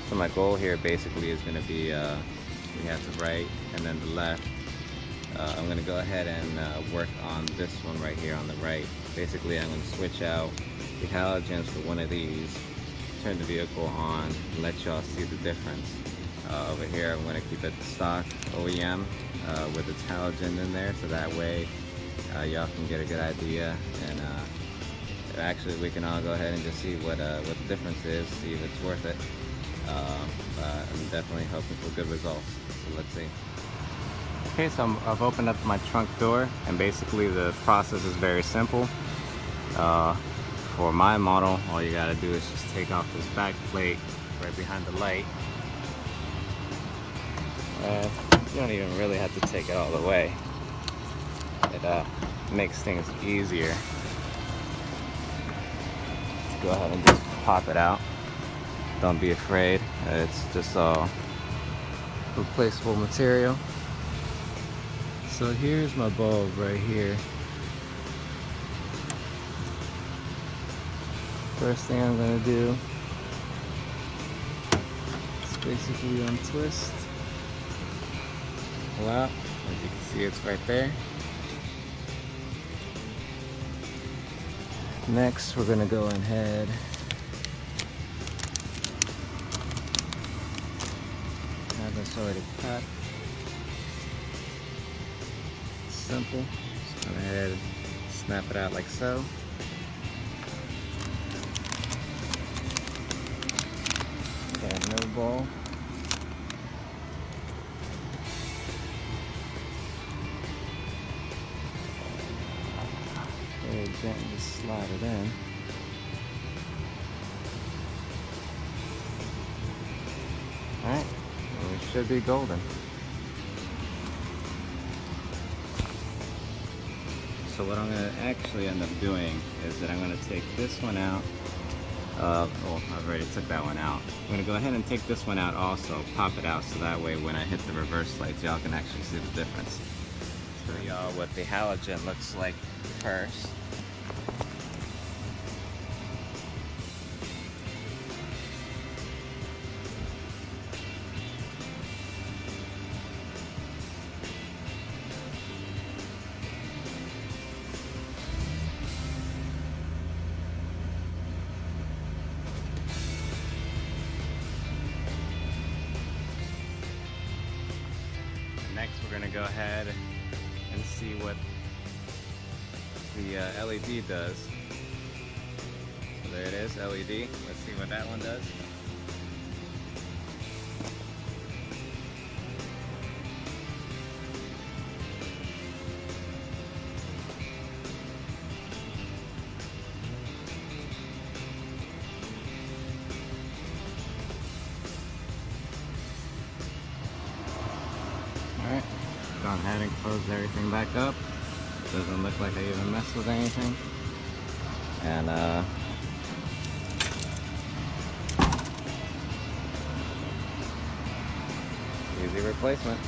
So my goal here basically is going to be, we have the right and then the left. I'm going to go ahead and work on this one right here on the right. Basically I'm going to switch out the halogens for one of these, turn the vehicle on, and let y'all see the difference. Over here I'm going to keep it stock OEM with its halogen in there, so that way y'all can get a good idea, and actually we can all go ahead and just see what the difference is, see if it's worth it. I'm definitely hoping for good results, so let's see. Okay, so I've opened up my trunk door, and basically the process is very simple. For my model, all you gotta do is just take off this back plate right behind the light. You don't even really have to take it all the way. It makes things easier to go ahead and just pop it out. Don't be afraid, it's just all replaceable material. So here's my bulb right here. First thing I'm gonna do is basically untwist. Well, as you can see, it's right there. Next, we're gonna go ahead have this already cut. Simple. Just go ahead and snap it out like so. Got no ball. Very gently slide it in. Alright, we should be golden. So what I'm going to actually end up doing is that I'm going to take this one out. Oh, I've already took that one out. I'm going to go ahead and take this one out also, pop it out, so that way when I hit the reverse lights, y'all can actually see the difference. Show y'all what the halogen looks like first. Next, we're going to go ahead and see what the LED does. So there it is, LED. Let's see what that one does. Alright, gone ahead and closed everything back up. Doesn't look like I even messed with anything. And easy replacement.